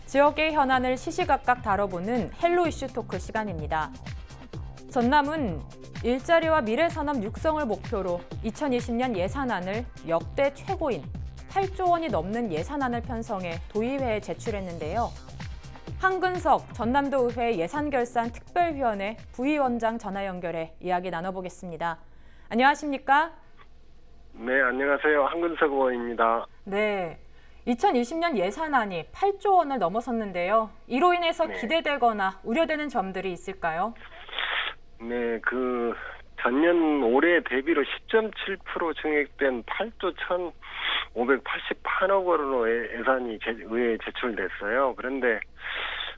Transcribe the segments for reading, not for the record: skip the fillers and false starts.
지역의 현안을 시시각각 다뤄보는 헬로 이슈 토크 시간입니다. 전남은 일자리와 미래산업 육성을 목표로 2020년 예산안을 역대 최고인 8조 원이 넘는 예산안을 편성해 도의회에 제출했는데요. 한근석 전남도의회 예산결산 특별위원회 부위원장 전화 연결해 이야기 나눠보겠습니다. 안녕하십니까? 네, 안녕하세요. 한근석 의원입니다. 네, 2020년 예산안이 8조 원을 넘어섰는데요. 이로 인해서 기대되거나 우려되는 점들이 있을까요? 네, 전년 올해 대비로 10.7% 증액된 8조 1,588억 원으로 예산이 의회에 제출됐어요. 그런데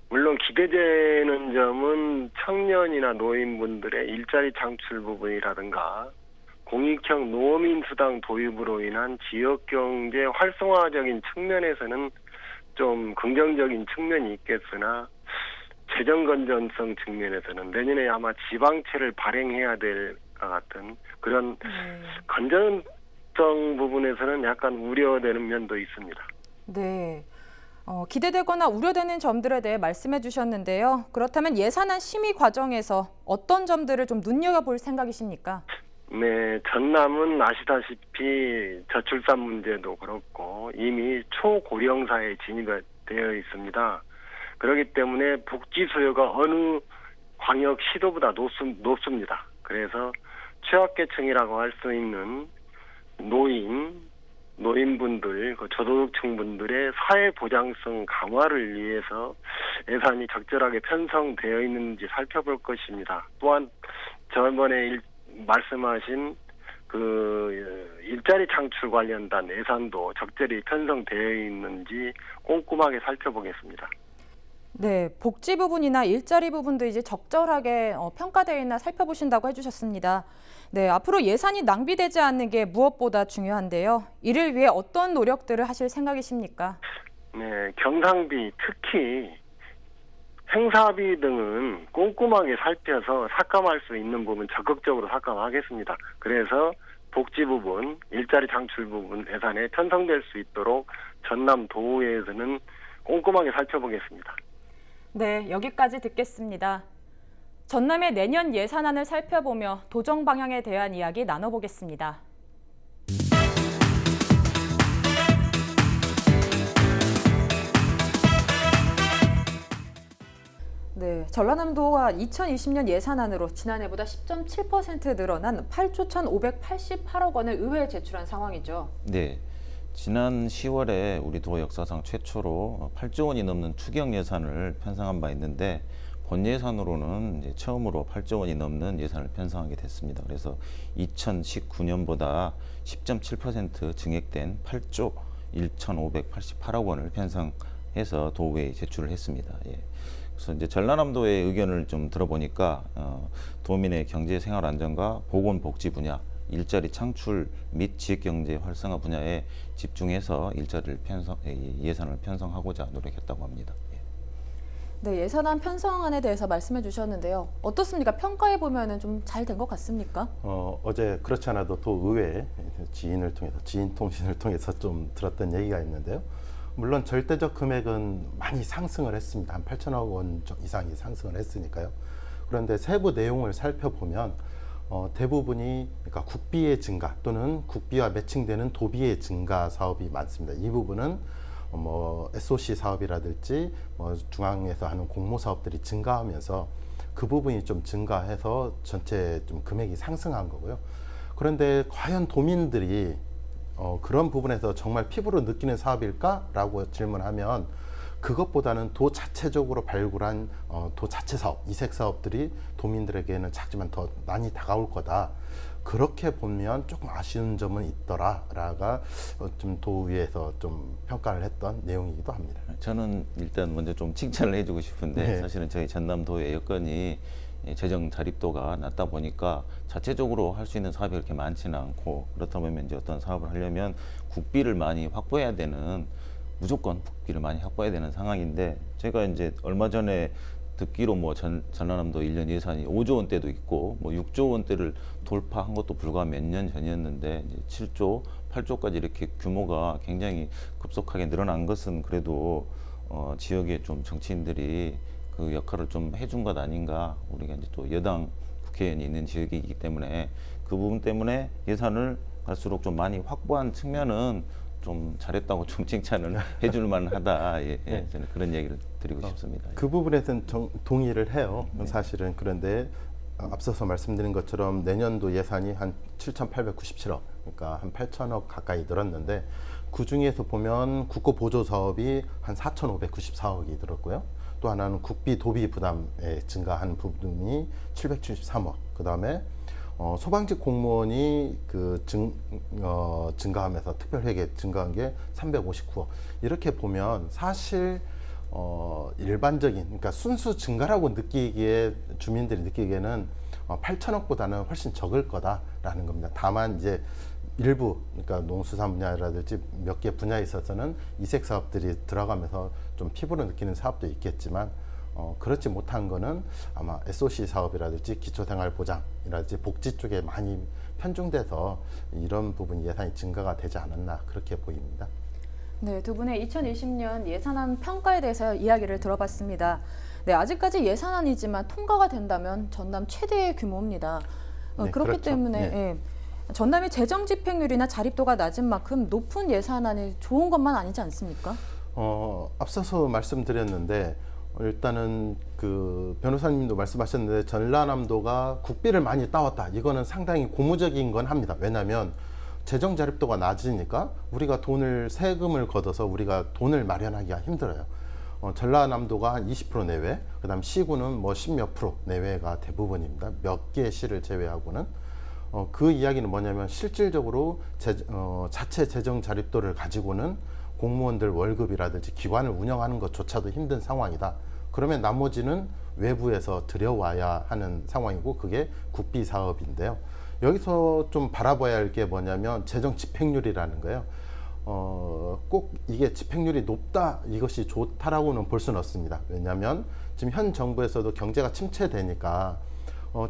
물론 기대되는 점은 청년이나 노인분들의 일자리 창출 부분이라든가 공익형 노민수당 도입으로 인한 지역경제 활성화적인 측면에서는 좀 긍정적인 측면이 있겠으나 재정 건전성 측면에서는 내년에 아마 지방채를 발행해야 될 것 같은 그런 건전성 부분에서는 약간 우려되는 면도 있습니다. 네, 기대되거나 우려되는 점들에 대해 말씀해 주셨는데요. 그렇다면 예산안 심의 과정에서 어떤 점들을 좀 눈여겨볼 생각이십니까? 네, 전남은 아시다시피 저출산 문제도 그렇고 이미 초고령사회에 진입되어 있습니다. 그렇기 때문에 복지 수요가 어느 광역 시도보다 높습니다. 그래서 취약계층이라고 할 수 있는 노인분들, 저소득층분들의 사회보장성 강화를 위해서 예산이 적절하게 편성되어 있는지 살펴볼 것입니다. 또한 저번에 말씀하신 일자리 창출 관련된 예산도 적절히 편성되어 있는지 꼼꼼하게 살펴보겠습니다. 네, 복지 부분이나 일자리 부분도 이제 적절하게 평가되어 있나 살펴보신다고 해주셨습니다. 네, 앞으로 예산이 낭비되지 않는 게 무엇보다 중요한데요. 이를 위해 어떤 노력들을 하실 생각이십니까? 네, 경상비 특히 행사비 등은 꼼꼼하게 살펴서 삭감할 수 있는 부분 적극적으로 삭감하겠습니다. 그래서 복지 부분, 일자리 창출 부분 예산에 편성될 수 있도록 전남 도의회에서는 꼼꼼하게 살펴보겠습니다. 네, 여기까지 듣겠습니다. 전남의 내년 예산안을 살펴보며 도정 방향에 대한 이야기 나눠보겠습니다. 네, 전라남도가 2020년 예산안으로 지난해보다 10.7% 늘어난 8조 1,588억 원을 의회에 제출한 상황이죠. 네, 지난 10월에 우리 도 역사상 최초로 8조 원이 넘는 추경 예산을 편성한 바 있는데 본 예산으로는 이제 처음으로 8조 원이 넘는 예산을 편성하게 됐습니다. 그래서 2019년보다 10.7% 증액된 8조 1,588억 원을 편성해서 도의회에 제출을 했습니다. 예. 그래서 이제 전라남도의 의견을 좀 들어보니까 도민의 경제 생활 안정과 보건복지 분야, 일자리 창출 및 지역경제 활성화 분야에 집중해서 예산을 편성하고자 노력했다고 합니다. 네, 예산안 편성안에 대해서 말씀해 주셨는데요. 어떻습니까? 평가해 보면은 좀 잘 된 것 같습니까? 어제 그렇지 않아도 도의회 지인 통신을 통해서 좀 들었던 얘기가 있는데요. 물론 절대적 금액은 많이 상승을 했습니다. 한 8천억 원 이상이 상승을 했으니까요. 그런데 세부 내용을 살펴보면 대부분이 그러니까 국비의 증가 또는 국비와 매칭되는 도비의 증가 사업이 많습니다. 이 부분은 SOC 사업이라든지 중앙에서 하는 공모 사업들이 증가하면서 그 부분이 좀 증가해서 전체 좀 금액이 상승한 거고요. 그런데 과연 도민들이 그런 부분에서 정말 피부로 느끼는 사업일까라고 질문하면 그것보다는 도 자체적으로 발굴한 도 자체 사업, 이색 사업들이 도민들에게는 작지만 더 많이 다가올 거다. 그렇게 보면 조금 아쉬운 점은 있더라라가 좀 도의회에서 좀 평가를 했던 내용이기도 합니다. 저는 일단 먼저 좀 칭찬을 해주고 싶은데 네. 사실은 저희 전남도의 여건이 재정 자립도가 낮다 보니까 자체적으로 할 수 있는 사업이 그렇게 많지는 않고 그렇다 보면 이제 어떤 사업을 하려면 국비를 많이 확보해야 되는 무조건 국비를 많이 확보해야 되는 상황인데 제가 이제 얼마 전에 듣기로 전라남도 1년 예산이 5조 원대도 있고 6조 원대를 돌파한 것도 불과 몇 년 전이었는데 이제 7조, 8조까지 이렇게 규모가 굉장히 급속하게 늘어난 것은 그래도 지역의 좀 정치인들이 그 역할을 좀 해준 것 아닌가. 우리가 이제 또 여당 국회의원이 있는 지역이기 때문에 그 부분 때문에 예산을 갈수록 좀 많이 확보한 측면은 좀 잘했다고 좀 칭찬을 해줄 만하다. 예, 예, 저는 그런 얘기를 드리고 싶습니다. 그 부분에서는 동의를 해요. 사실은. 그런데 앞서서 말씀드린 것처럼 내년도 예산이 한 7,897억, 그러니까 한 8천억 가까이 늘었는데 그 중에서 보면 국고 보조 사업이 한 4,594억이 들었고요. 또 하나는 국비 도비 부담에 증가한 부분이 773억. 그 다음에 소방직 공무원이 증가하면서 특별회계 증가한 게 359억. 이렇게 보면 사실 일반적인, 그러니까 순수 증가라고 느끼기에 주민들이 느끼기에는 8천억보다는 훨씬 적을 거다라는 겁니다. 다만 이제 일부, 그러니까 농수산 분야라든지 몇 개 분야에 있어서는 이색 사업들이 들어가면서 좀 피부로 느끼는 사업도 있겠지만 그렇지 못한 거는 아마 SOC 사업이라든지 기초생활보장이라든지 복지 쪽에 많이 편중돼서 이런 부분 예산이 증가가 되지 않았나 그렇게 보입니다. 네, 두 분의 2020년 예산안 평가에 대해서 이야기를 들어봤습니다. 네, 아직까지 예산안이지만 통과가 된다면 전남 최대의 규모입니다. 네, 그렇기 그렇죠. 때문에 네. 예, 전남의 재정 집행률이나 자립도가 낮은 만큼 높은 예산안이 좋은 것만 아니지 않습니까? 앞서서 말씀드렸는데 일단은 그 변호사님도 말씀하셨는데 전라남도가 국비를 많이 따왔다. 이거는 상당히 고무적인 건 합니다. 왜냐하면 재정 자립도가 낮으니까 우리가 세금을 걷어서 우리가 돈을 마련하기가 힘들어요. 전라남도가 한 20% 내외, 그다음 시군은 뭐 10몇 프로 내외가 대부분입니다. 몇 개 시를 제외하고는. 그 이야기는 뭐냐면 실질적으로 자체 재정 자립도를 가지고는 공무원들 월급이라든지 기관을 운영하는 것조차도 힘든 상황이다. 그러면 나머지는 외부에서 들여와야 하는 상황이고 그게 국비 사업인데요. 여기서 좀 바라봐야 할 게 뭐냐면 재정 집행률이라는 거예요. 꼭 이게 집행률이 높다, 이것이 좋다라고는 볼 수는 없습니다. 왜냐하면 지금 현 정부에서도 경제가 침체되니까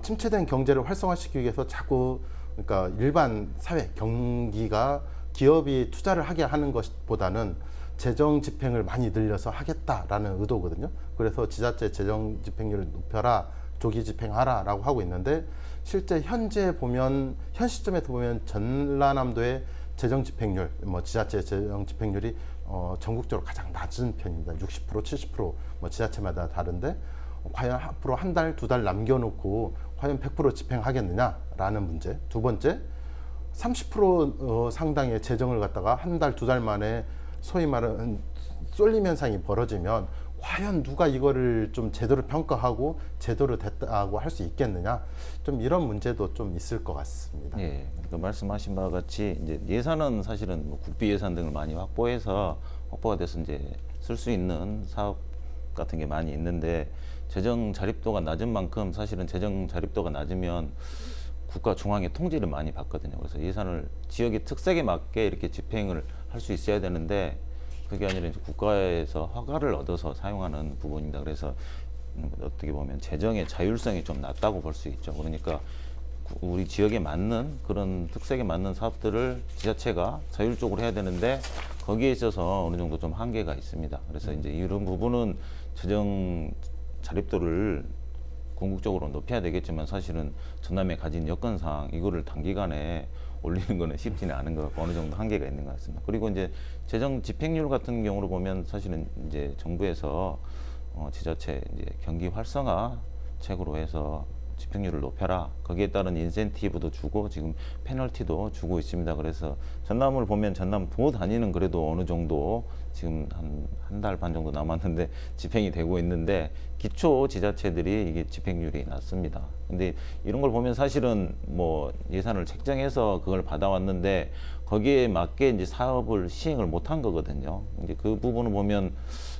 침체된 경제를 활성화시키기 위해서 자꾸 그러니까 일반 사회 경기가 기업이 투자를 하게 하는 것보다는 재정 집행을 많이 늘려서 하겠다라는 의도거든요. 그래서 지자체 재정 집행률을 높여라, 조기 집행하라라고 하고 있는데 실제 현 시점에서 보면 전라남도의 재정 집행률, 지자체 재정 집행률이 전국적으로 가장 낮은 편입니다. 60%, 70% 지자체마다 다른데 과연 앞으로 한 달, 두 달 남겨놓고 과연 100% 집행하겠느냐라는 문제. 두 번째, 30% 상당의 재정을 갖다가 한 달, 두 달 만에 소위 말하는 쏠림 현상이 벌어지면 과연 누가 이거를 좀 제대로 평가하고 제대로 됐다고 할 수 있겠느냐, 좀 이런 문제도 좀 있을 것 같습니다. 예, 그러니까 말씀하신 바와 같이 이제 예산은 사실은 국비 예산 등을 많이 확보가 돼서 이제 쓸 수 있는 사업 같은 게 많이 있는데 재정 자립도가 낮은 만큼 사실은 재정 자립도가 낮으면 국가 중앙의 통제를 많이 받거든요. 그래서 예산을 지역의 특색에 맞게 이렇게 집행을 할 수 있어야 되는데 그게 아니라 이제 국가에서 허가를 얻어서 사용하는 부분입니다. 그래서 어떻게 보면 재정의 자율성이 좀 낮다고 볼 수 있죠. 그러니까 우리 지역에 맞는 그런 특색에 맞는 사업들을 지자체가 자율적으로 해야 되는데 거기에 있어서 어느 정도 좀 한계가 있습니다. 그래서 이제 이런 부분은 재정 자립도를 궁극적으로 높여야 되겠지만 사실은 전남에 가진 여건상 이거를 단기간에 올리는 거는 쉽지는 않은 것 같고 어느 정도 한계가 있는 것 같습니다. 그리고 이제 재정 집행률 같은 경우로 보면 사실은 이제 정부에서 지자체 이제 경기 활성화 책으로 해서 집행률을 높여라. 거기에 따른 인센티브도 주고 지금 페널티도 주고 있습니다. 그래서 전남을 보면 전남 도 단위는 그래도 어느 정도 지금 한 달 반 정도 남았는데 집행이 되고 있는데 기초 지자체들이 이게 집행률이 낮습니다. 근데 이런 걸 보면 사실은 뭐 예산을 책정해서 그걸 받아왔는데 거기에 맞게 이제 사업을 시행을 못한 거거든요. 이제 그 부분을 보면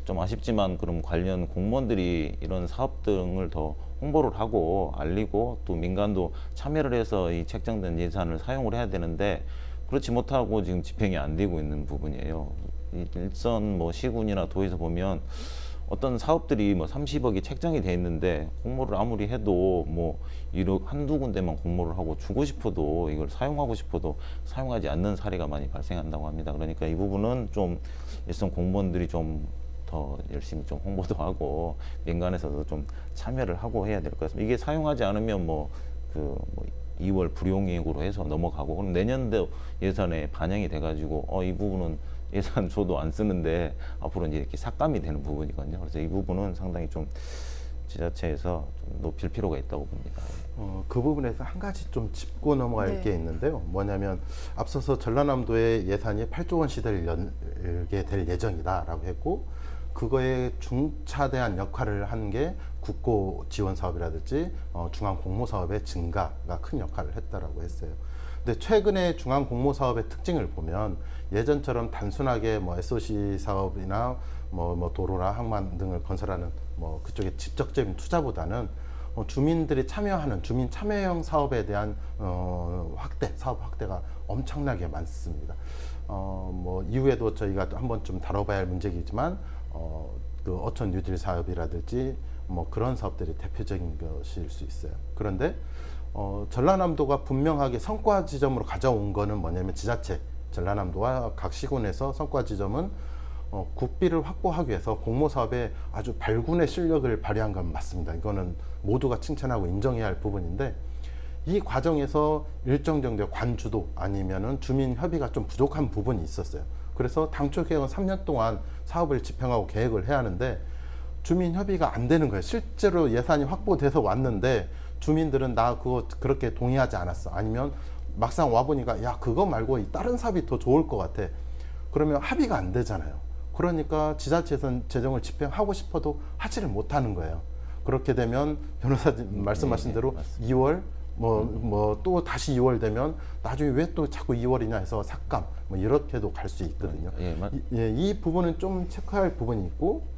좀 아쉽지만 그럼 관련 공무원들이 이런 사업 등을 더 홍보를 하고 알리고 또 민간도 참여를 해서 이 책정된 예산을 사용을 해야 되는데 그렇지 못하고 지금 집행이 안 되고 있는 부분이에요. 일선 뭐 시군이나 도에서 보면 어떤 사업들이 뭐 30억이 책정이 돼 있는데 공모를 아무리 해도 뭐 한두 군데만 공모를 하고 주고 싶어도 이걸 사용하고 싶어도 사용하지 않는 사례가 많이 발생한다고 합니다. 그러니까 이 부분은 좀 일선 공무원들이 좀 더 열심히 좀 홍보도 하고 민간에서도 좀 참여를 하고 해야 될 것 같습니다. 이게 사용하지 않으면 뭐 2월 불용액으로 해서 넘어가고 그럼 내년도 예산에 반영이 돼가지고 이 부분은 예산 줘도 안 쓰는데 앞으로 이제 이렇게 삭감이 되는 부분이거든요. 그래서 이 부분은 상당히 좀 지자체에서 좀 높일 필요가 있다고 봅니다. 그 부분에서 한 가지 좀 짚고 넘어갈 네. 게 있는데요. 뭐냐면 앞서서 전라남도의 예산이 8조 원 시대를 열게 될 예정이다라고 했고 그거에 중차대한 역할을 한 게 국고 지원 사업이라든지 중앙 공모 사업의 증가가 큰 역할을 했다라고 했어요. 근데 최근에 중앙 공모 사업의 특징을 보면 예전처럼 단순하게 뭐 SOC 사업이나 뭐 도로나 항만 등을 건설하는 뭐 그쪽에 직접적인 투자보다는 주민들이 참여하는 주민 참여형 사업에 대한 사업 확대가 엄청나게 많습니다. 뭐 이후에도 저희가 한번 좀 다뤄봐야 할 문제이지만 그 어촌 뉴딜 사업이라든지 뭐 그런 사업들이 대표적인 것일 수 있어요. 그런데 전라남도가 분명하게 성과 지점으로 가져온 거는 뭐냐면 전라남도와 각 시군에서 성과 지점은 국비를 확보하기 위해서 공모 사업에 아주 발군의 실력을 발휘한 건 맞습니다. 이거는 모두가 칭찬하고 인정해야 할 부분인데 이 과정에서 일정 정도의 관주도 아니면은 주민 협의가 좀 부족한 부분이 있었어요. 그래서 당초 계획은 3년 동안 사업을 집행하고 계획을 해야 하는데 주민 협의가 안 되는 거예요. 실제로 예산이 확보돼서 왔는데 주민들은 나 그거 그렇게 동의하지 않았어. 아니면 막상 와보니까 야 그거 말고 다른 사업이 더 좋을 것 같아. 그러면 합의가 안 되잖아요. 그러니까 지자체에서는 재정을 집행하고 싶어도 하지를 못하는 거예요. 그렇게 되면 변호사님 말씀하신 대로 맞습니다. 2월 또 다시 2월 되면 나중에 왜 또 자꾸 2월이냐 해서 삭감 뭐 이렇게도 갈 수 있거든요. 이 부분은 좀 체크할 부분이 있고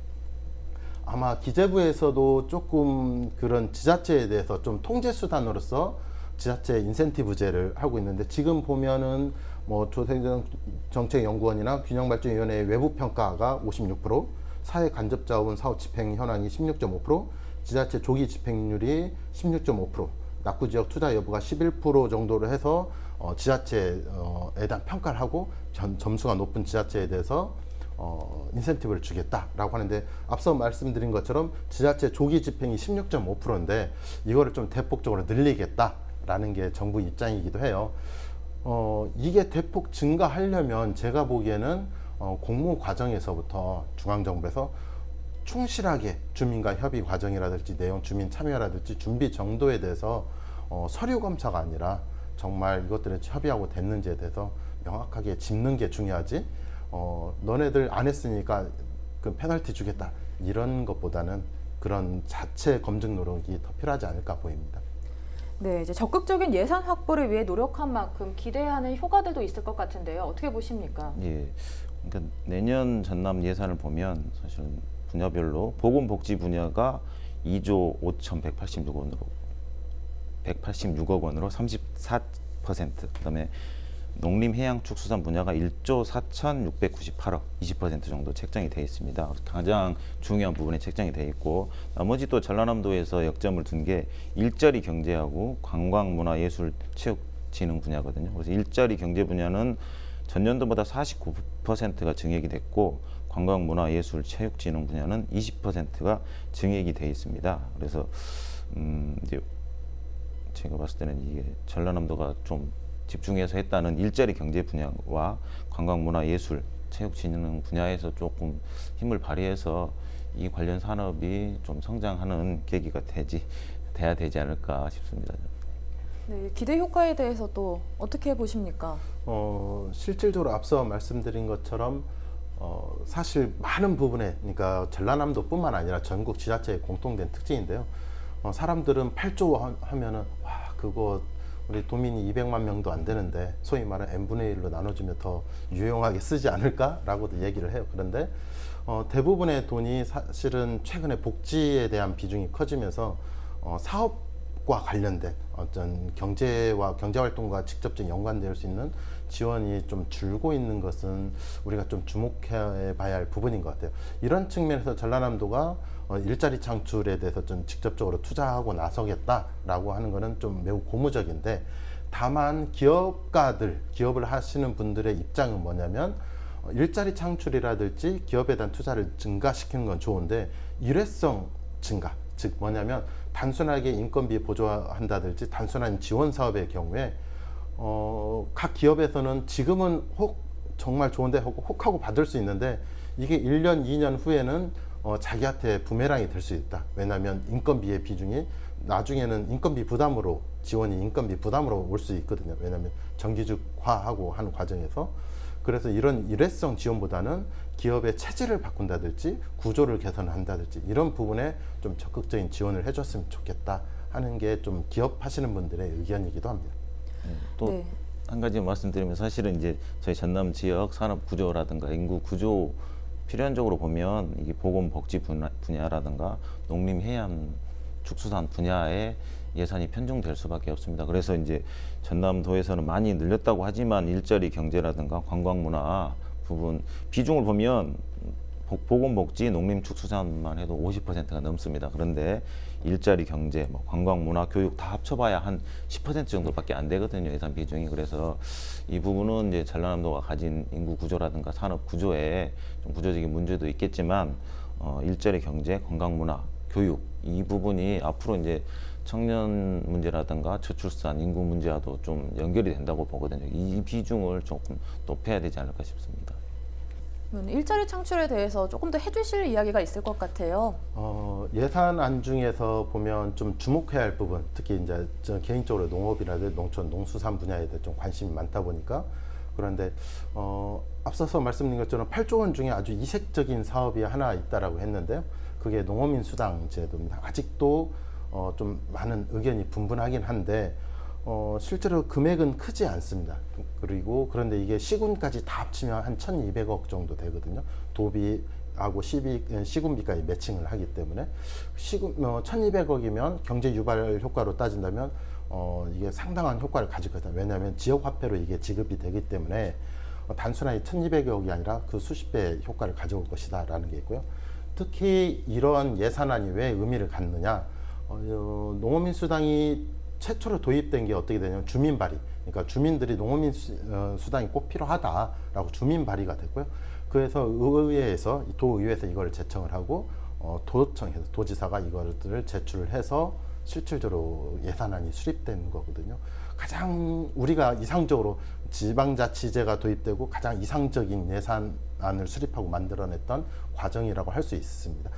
아마 기재부에서도 조금 그런 지자체에 대해서 좀 통제 수단으로서 지자체 인센티브제를 하고 있는데 지금 보면은 뭐 조세정책연구원이나 균형발전위원회의 외부 평가가 56%, 사회 간접자원 사업 집행 현황이 16.5%, 지자체 조기 집행률이 16.5%, 낙후지역 투자 여부가 11% 정도로 해서 지자체에 대한 평가를 하고 점수가 높은 지자체에 대해서 인센티브를 주겠다라고 하는데 앞서 말씀드린 것처럼 지자체 조기 집행이 16.5%인데 이거를 좀 대폭적으로 늘리겠다라는 게 정부 입장이기도 해요. 이게 대폭 증가하려면 제가 보기에는 공모 과정에서부터 중앙정부에서 충실하게 주민과 협의 과정이라든지 내용 주민 참여라든지 준비 정도에 대해서 서류 검사가 아니라 정말 이것들을 협의하고 됐는지에 대해서 명확하게 짚는 게 중요하지 너네들 안 했으니까 그 페널티 주겠다 이런 것보다는 그런 자체 검증 노력이 더 필요하지 않을까 보입니다. 네, 이제 적극적인 예산 확보를 위해 노력한 만큼 기대하는 효과들도 있을 것 같은데요. 어떻게 보십니까? 예, 그러니까 내년 전남 예산을 보면 사실은 분야별로 보건복지 분야가 2조 186억 원으로 34%, 그다음에 농림해양축수산 분야가 1조 4,698억 20% 정도 책정이 되어 있습니다. 가장 중요한 부분에 책정이 되어 있고 나머지 또 전라남도에서 역점을 둔 게 일자리 경제하고 관광문화예술체육진흥 분야거든요. 그래서 일자리 경제 분야는 전년도보다 49%가 증액이 됐고 관광문화예술체육진흥 분야는 20%가 증액이 되어 있습니다. 그래서 이제 제가 봤을 때는 이게 전라남도가 좀 집중해서 했다는 일자리 경제 분야와 관광문화예술 체육진흥 분야에서 조금 힘을 발휘해서 이 관련 산업이 좀 성장하는 계기가 돼야 되지 않을까 싶습니다. 네, 기대 효과에 대해서 또 어떻게 보십니까? 실질적으로 앞서 말씀드린 것처럼 사실 많은 부분에 그러니까 전라남도뿐만 아니라 전국 지자체의 공통된 특징인데요. 사람들은 8조 하면은 와 그거 우리 도민이 200만 명도 안 되는데 소위 말하는 n분의 1로 나눠주면 더 유용하게 쓰지 않을까라고도 얘기를 해요. 그런데 대부분의 돈이 사실은 최근에 복지에 대한 비중이 커지면서 사업과 관련된 어떤 경제활동과 직접적인 연관될 수 있는 지원이 좀 줄고 있는 것은 우리가 좀 주목해 봐야 할 부분인 것 같아요. 이런 측면에서 전라남도가 일자리 창출에 대해서 좀 직접적으로 투자하고 나서겠다라고 하는 것은 좀 매우 고무적인데 다만 기업을 하시는 분들의 입장은 뭐냐면 일자리 창출이라든지 기업에 대한 투자를 증가시키는 건 좋은데 일회성 증가, 즉 뭐냐면 단순하게 인건비 보조한다든지 단순한 지원 사업의 경우에 각 기업에서는 지금은 정말 좋은데 혹하고 받을 수 있는데 이게 1년, 2년 후에는 자기한테 부메랑이 될 수 있다. 왜냐하면 인건비의 비중이 나중에는 인건비 부담으로 지원이 인건비 부담으로 올 수 있거든요. 왜냐하면 정기적화하고 하는 과정에서. 그래서 이런 일회성 지원보다는 기업의 체질을 바꾼다든지 구조를 개선한다든지 이런 부분에 좀 적극적인 지원을 해줬으면 좋겠다 하는 게 좀 기업 하시는 분들의 의견이기도 합니다. 또 네. 한 가지 말씀드리면 사실은 이제 저희 전남 지역 산업 구조라든가 인구 구조 필연적으로 보면 이게 보건복지 분야라든가 농림해양 축수산 분야에 예산이 편중될 수밖에 없습니다. 그래서 이제 전남도에서는 많이 늘렸다고 하지만 일자리 경제라든가 관광문화 부분 비중을 보면 보건복지, 농림축수산만 해도 50%가 넘습니다. 그런데 일자리 경제, 관광문화, 교육 다 합쳐봐야 한 10% 정도밖에 안 되거든요. 예산 비중이. 그래서 이 부분은 이제 전라남도가 가진 인구 구조라든가 산업 구조에 좀 구조적인 문제도 있겠지만 일자리 경제, 관광문화, 교육 이 부분이 앞으로 이제 청년 문제라든가 저출산, 인구 문제와도 좀 연결이 된다고 보거든요. 이 비중을 조금 높여야 되지 않을까 싶습니다. 일자리 창출에 대해서 조금 더 해주실 이야기가 있을 것 같아요. 예산안 중에서 보면 좀 주목해야 할 부분, 특히 이제 저 개인적으로 농업이라든지 농촌, 농수산 분야에 대해 좀 관심이 많다 보니까 그런데 앞서서 말씀드린 것처럼 8조 원 중에 아주 이색적인 사업이 하나 있다라고 했는데요. 그게 농어민 수당 제도입니다. 아직도 좀 많은 의견이 분분하긴 한데 실제로 금액은 크지 않습니다. 그리고 그런데 이게 시군까지 다 합치면 한 1,200억 정도 되거든요. 도비하고 시군비까지 매칭을 하기 때문에 1,200억이면 경제 유발 효과로 따진다면 이게 상당한 효과를 가질 거다. 왜냐하면 지역 화폐로 이게 지급이 되기 때문에 단순하게 1,200억이 아니라 그 수십 배의 효과를 가져올 것이다라는 게 있고요. 특히 이러한 예산안이 왜 의미를 갖느냐? 농어민 수당이 최초로 도입된 게 어떻게 되냐면 주민 발의. 그러니까 주민들이 농어민 수당이 꼭 필요하다라고 주민 발의가 됐고요. 그래서 의회에서 도의회에서 이걸 제청을 하고 도청에서 도지사가 이것들을 제출을 해서 실질적으로 예산안이 수립된 거거든요. 가장 우리가 이상적으로 지방자치제가 도입되고 가장 이상적인 예산안을 수립하고 만들어냈던 과정이라고 할 수 있습니다.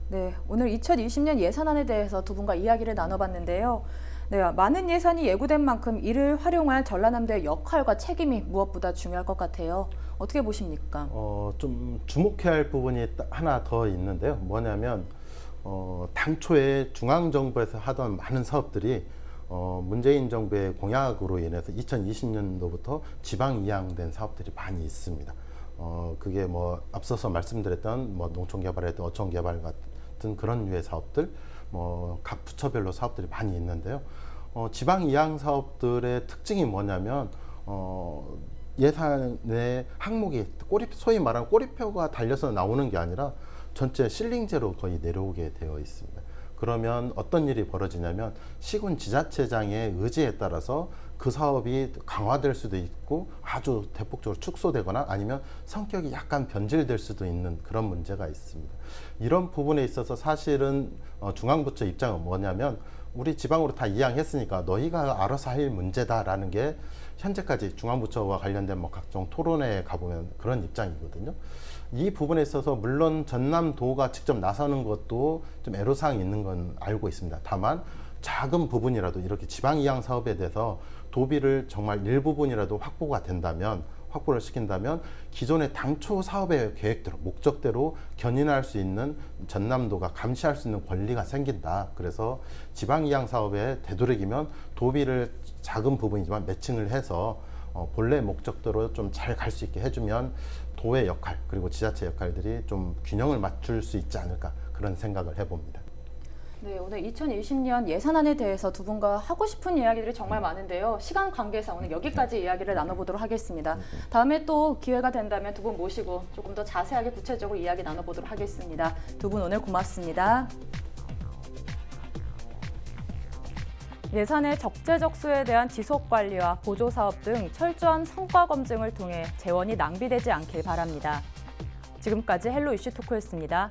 네, 오늘 2020년 예산안에 대해서 두 분과 이야기를 나눠봤는데요. 네, 많은 예산이 예고된 만큼 이를 활용할 전라남도의 역할과 책임이 무엇보다 중요할 것 같아요. 어떻게 보십니까? 좀 주목해야 할 부분이 하나 더 있는데요. 뭐냐면 당초에 중앙정부에서 하던 많은 사업들이 문재인 정부의 공약으로 인해서 2020년도부터 지방 이양된 사업들이 많이 있습니다. 그게 뭐 앞서서 말씀드렸던 뭐 농촌개발이든 어촌개발 같은 그런 류의 사업들, 뭐 각 부처별로 사업들이 많이 있는데요. 지방 이양 사업들의 특징이 뭐냐면 예산의 항목이 소위 말하는 꼬리표가 달려서 나오는 게 아니라 전체 실링제로 거의 내려오게 되어 있습니다. 그러면 어떤 일이 벌어지냐면 시군 지자체장의 의지에 따라서 그 사업이 강화될 수도 있고 아주 대폭적으로 축소되거나 아니면 성격이 약간 변질될 수도 있는 그런 문제가 있습니다. 이런 부분에 있어서 사실은 중앙부처 입장은 뭐냐면 우리 지방으로 다 이양했으니까 너희가 알아서 할 문제다라는 게 현재까지 중앙부처와 관련된 뭐 각종 토론회에 가보면 그런 입장이거든요. 이 부분에 있어서 물론 전남도가 직접 나서는 것도 좀 애로사항이 있는 건 알고 있습니다. 다만 작은 부분이라도 이렇게 지방 이양 사업에 대해서 도비를 정말 일부분이라도 확보를 시킨다면 기존의 당초 사업의 계획대로 목적대로 견인할 수 있는 전남도가 감시할 수 있는 권리가 생긴다. 그래서 지방 이양 사업에 되도록이면 도비를 작은 부분이지만 매칭을 해서 본래 목적대로 좀 잘 갈 수 있게 해주면 도의 역할 그리고 지자체 역할들이 좀 균형을 맞출 수 있지 않을까 그런 생각을 해봅니다. 네, 오늘 2020년 예산안에 대해서 두 분과 하고 싶은 이야기들이 정말 많은데요. 시간 관계상 오늘 여기까지 이야기를 나눠보도록 하겠습니다. 다음에 또 기회가 된다면 두 분 모시고 조금 더 자세하게 구체적으로 이야기 나눠보도록 하겠습니다. 두 분 오늘 고맙습니다. 예산의 적재적소에 대한 지속관리와 보조사업 등 철저한 성과 검증을 통해 재원이 낭비되지 않길 바랍니다. 지금까지 헬로 이슈 토크였습니다.